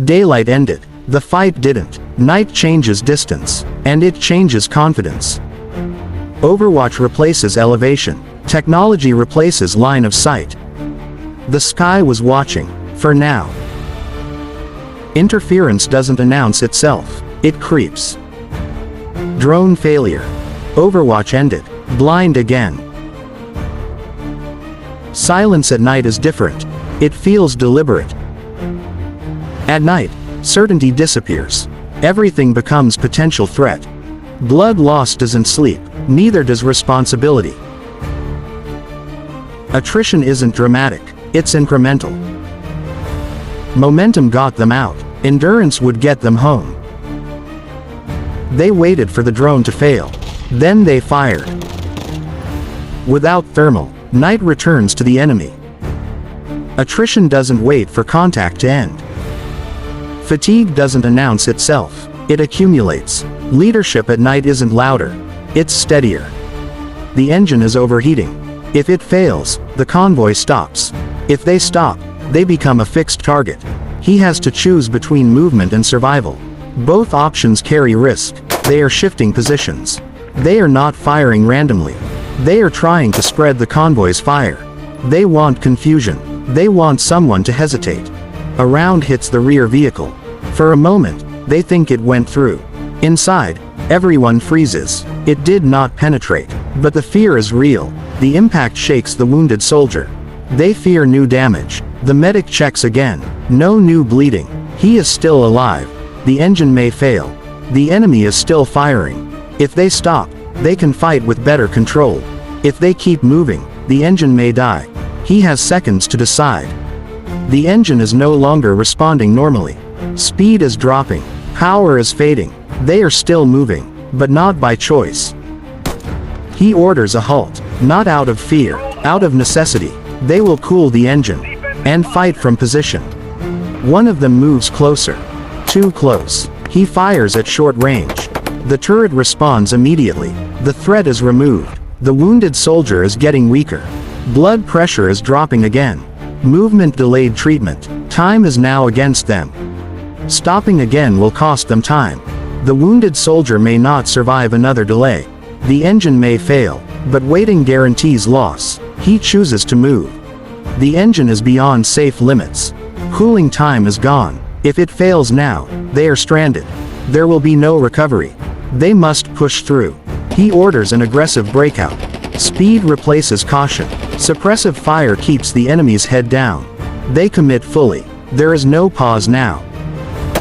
Daylight ended. The fight didn't. Night changes distance. And it changes confidence. Overwatch replaces elevation. Technology replaces line of sight. The sky was watching. For now. Interference doesn't announce itself. It creeps. Drone failure. Overwatch ended. Blind again. Silence at night is different. It feels deliberate. At night, certainty disappears. Everything becomes potential threat. Blood loss doesn't sleep, neither does responsibility. Attrition isn't dramatic, it's incremental. Momentum got them out, endurance would get them home. They waited for the drone to fail. Then they fired. Without thermal, night returns to the enemy. Attrition doesn't wait for contact to end. Fatigue doesn't announce itself. It accumulates. Leadership at night isn't louder. It's steadier. The engine is overheating. If it fails, the convoy stops. If they stop, they become a fixed target. He has to choose between movement and survival. Both options carry risk. They are shifting positions. They are not firing randomly. They are trying to spread the convoy's fire. They want confusion. They want someone to hesitate. A round hits the rear vehicle. For a moment, they think it went through. Inside, everyone freezes. It did not penetrate. But the fear is real. The impact shakes the wounded soldier. They fear new damage. The medic checks again. No new bleeding. He is still alive. The engine may fail. The enemy is still firing. If they stop, they can fight with better control. If they keep moving, the engine may die. He has seconds to decide. The engine is no longer responding normally. Speed is dropping. Power is fading. They are still moving, but not by choice. He orders a halt, not out of fear, out of necessity. They will cool the engine and fight from position. One of them moves closer. Too close. He fires at short range. The turret responds immediately. The threat is removed. The wounded soldier is getting weaker. Blood pressure is dropping again. Movement delayed treatment. Time is now against them. Stopping again will cost them time. The wounded soldier may not survive another delay. The engine may fail, but waiting guarantees loss. He chooses to move. The engine is beyond safe limits. Cooling time is gone. If it fails now, they are stranded. There will be no recovery. They must push through. He orders an aggressive breakout. Speed replaces caution. Suppressive fire keeps the enemy's head down. They commit fully. There is no pause now.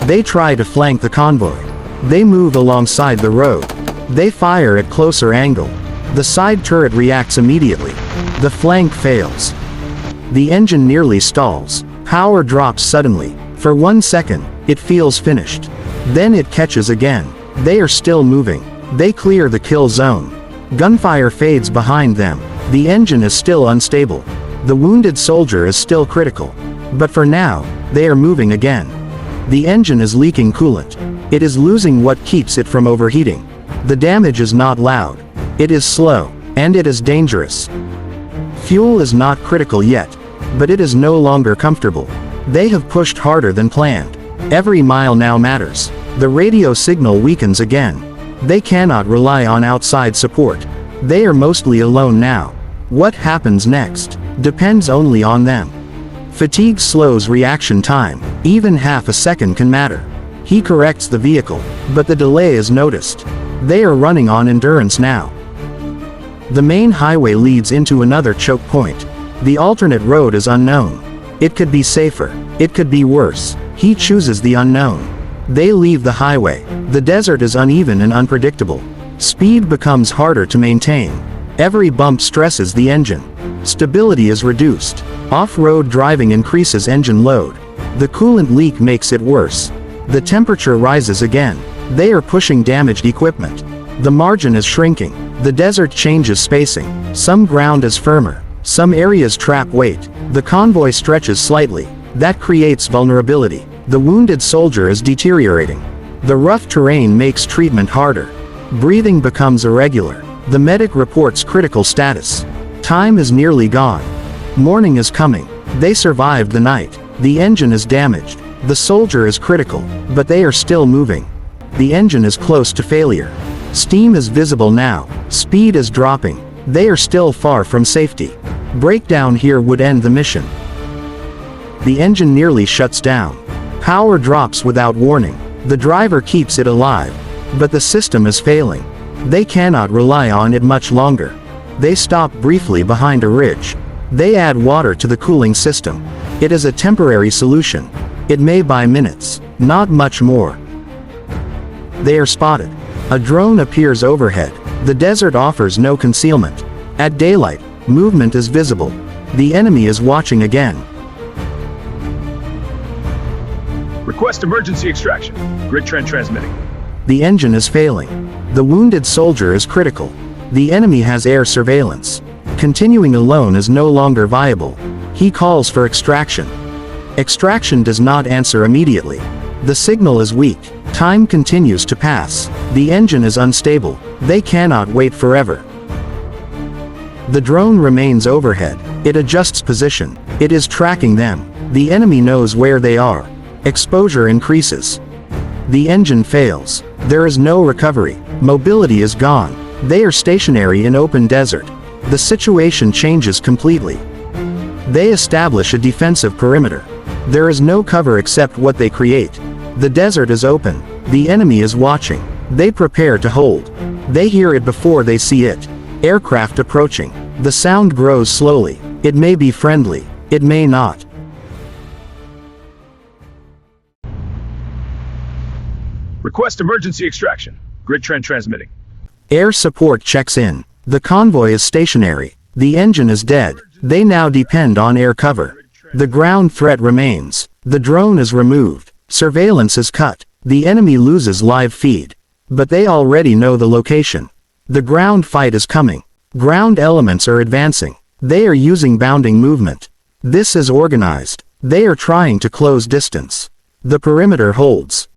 They try to flank the convoy. They move alongside the road. They fire at closer angle. The side turret reacts immediately. The flank fails. The engine nearly stalls. Power drops suddenly. For 1 second, it feels finished. Then it catches again. They are still moving. They clear the kill zone. Gunfire fades behind them. The engine is still unstable. The wounded soldier is still critical. But for now, they are moving again. The engine is leaking coolant. It is losing what keeps it from overheating. The damage is not loud. It is slow, and it is dangerous. Fuel is not critical yet, but it is no longer comfortable. They have pushed harder than planned. Every mile now matters. The radio signal weakens again. They cannot rely on outside support. They are mostly alone now. What happens next depends only on them. Fatigue slows reaction time. Even half a second can matter. He corrects the vehicle, but the delay is noticed. They are running on endurance now. The main highway leads into another choke point. The alternate road is unknown. It could be safer. It could be worse. He chooses the unknown. They leave the highway. The desert is uneven and unpredictable. Speed becomes harder to maintain. Every bump stresses the engine. Stability is reduced. Off-road driving increases engine load. The coolant leak makes it worse. The temperature rises again. They are pushing damaged equipment. The margin is shrinking. The desert changes spacing. Some ground is firmer. Some areas trap weight. The convoy stretches slightly. That creates vulnerability. The wounded soldier is deteriorating. The rough terrain makes treatment harder. Breathing becomes irregular. The medic reports critical status. Time is nearly gone. Morning is coming. They survived the night. The engine is damaged. The soldier is critical, but they are still moving. The engine is close to failure. Steam is visible now. Speed is dropping. They are still far from safety. Breakdown here would end the mission. The engine nearly shuts down. Power drops without warning. The driver keeps it alive, but the system is failing. They cannot rely on it much longer. They stop briefly behind a ridge. They add water to the cooling system. It is a temporary solution. It may buy minutes, not much more. They are spotted. A drone appears overhead. The desert offers no concealment. At daylight, movement is visible. The enemy is watching again. Request emergency extraction. Grid trend transmitting. The engine is failing. The wounded soldier is critical. The enemy has air surveillance. Continuing alone is no longer viable. He calls for extraction. Extraction does not answer immediately. The signal is weak. Time continues to pass. The engine is unstable. They cannot wait forever. The drone remains overhead. It adjusts position. It is tracking them. The enemy knows where they are. Exposure increases. The engine fails. There is no recovery. Mobility is gone. They are stationary in open desert. The situation changes completely. They establish a defensive perimeter. There is no cover except what they create. The desert is open. The enemy is watching. They prepare to hold. They hear it before they see it. Aircraft approaching. The sound grows slowly. It may be friendly. It may not. Request emergency extraction. Grid trend transmitting. Air support checks in. The convoy is stationary. The engine is dead. They now depend on air cover. The ground threat remains. The drone is removed. Surveillance is cut. The enemy loses live feed. But they already know the location. The ground fight is coming. Ground elements are advancing. They are using bounding movement. This is organized. They are trying to close distance. The perimeter holds.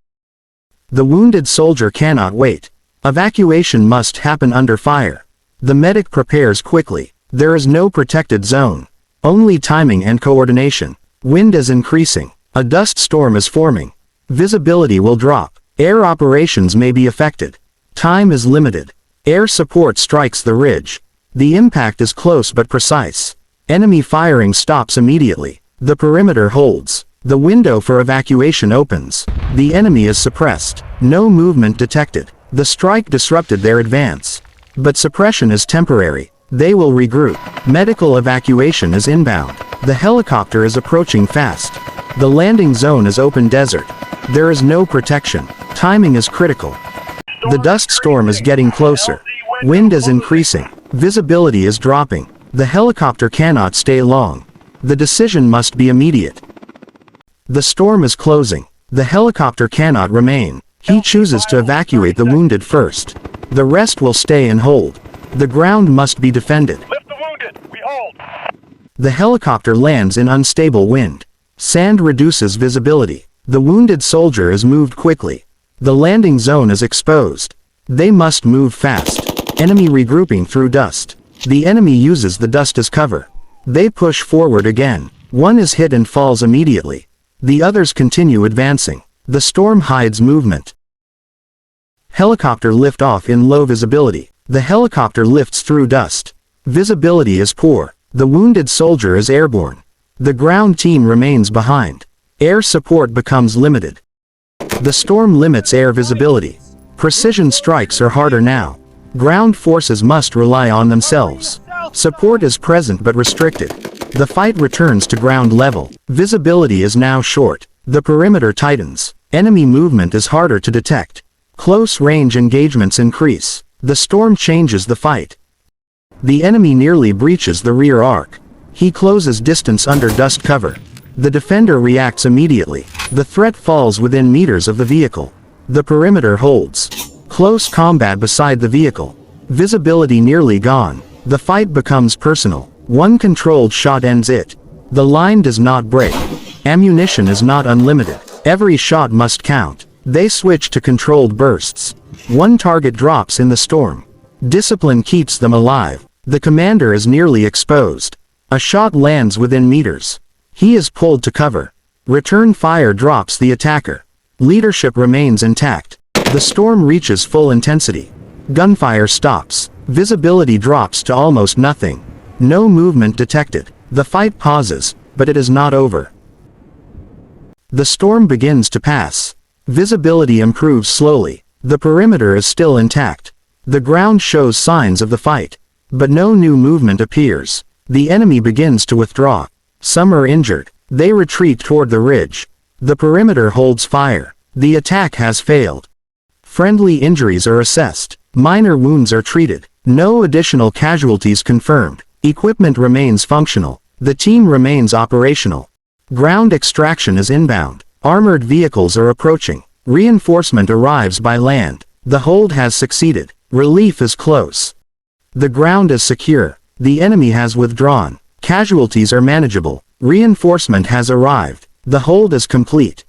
The wounded soldier cannot wait. Evacuation must happen under fire. The medic prepares quickly. There is no protected zone. Only timing and coordination. Wind is increasing. A dust storm is forming. Visibility will drop. Air operations may be affected. Time is limited. Air support strikes the ridge. The impact is close but precise. Enemy firing stops immediately. The perimeter holds. The window for evacuation opens. The enemy is suppressed. No movement detected. The strike disrupted their advance. But suppression is temporary. They will regroup. Medical evacuation is inbound. The helicopter is approaching fast. The landing zone is open desert. There is no protection. Timing is critical. The dust storm is getting closer. Wind is increasing. Visibility is dropping. The helicopter cannot stay long. The decision must be immediate. The storm is closing. The helicopter cannot remain. He chooses to evacuate the wounded first. The rest will stay and hold. The ground must be defended. Lift the wounded. We hold. The helicopter lands in unstable wind. Sand reduces visibility. The wounded soldier is moved quickly. The landing zone is exposed. They must move fast. Enemy regrouping through dust. The enemy uses the dust as cover. They push forward again. One is hit and falls immediately. The others continue advancing. The storm hides movement. Helicopter lift off in low visibility. The helicopter lifts through dust. Visibility is poor. The wounded soldier is airborne. The ground team remains behind. Air support becomes limited. The storm limits air visibility. Precision strikes are harder now. Ground forces must rely on themselves. Support is present but restricted. The fight returns to ground level. Visibility is now short. The perimeter tightens. Enemy movement is harder to detect. Close range engagements increase. The storm changes the fight. The enemy nearly breaches the rear arc. He closes distance under dust cover. The defender reacts immediately. The threat falls within meters of the vehicle. The perimeter holds. Close combat beside the vehicle. Visibility nearly gone. The fight becomes personal. One controlled shot ends it. The line does not break. Ammunition is not unlimited. Every shot must count. They switch to controlled bursts. One target drops in the storm. Discipline keeps them alive. The commander is nearly exposed. A shot lands within meters. He is pulled to cover. Return fire drops the attacker. Leadership remains intact. The storm reaches full intensity. Gunfire stops. Visibility drops to almost nothing. No movement detected. The fight pauses, but it is not over. The storm begins to pass. Visibility improves slowly. The perimeter is still intact. The ground shows signs of the fight. But no new movement appears. The enemy begins to withdraw. Some are injured. They retreat toward the ridge. The perimeter holds fire. The attack has failed. Friendly injuries are assessed. Minor wounds are treated. No additional casualties confirmed. Equipment remains functional. The team remains operational. Ground extraction is inbound. Armored vehicles are approaching. Reinforcement arrives by land. The hold has succeeded. Relief is close. The ground is secure. The enemy has withdrawn. Casualties are manageable. Reinforcement has arrived. The hold is complete.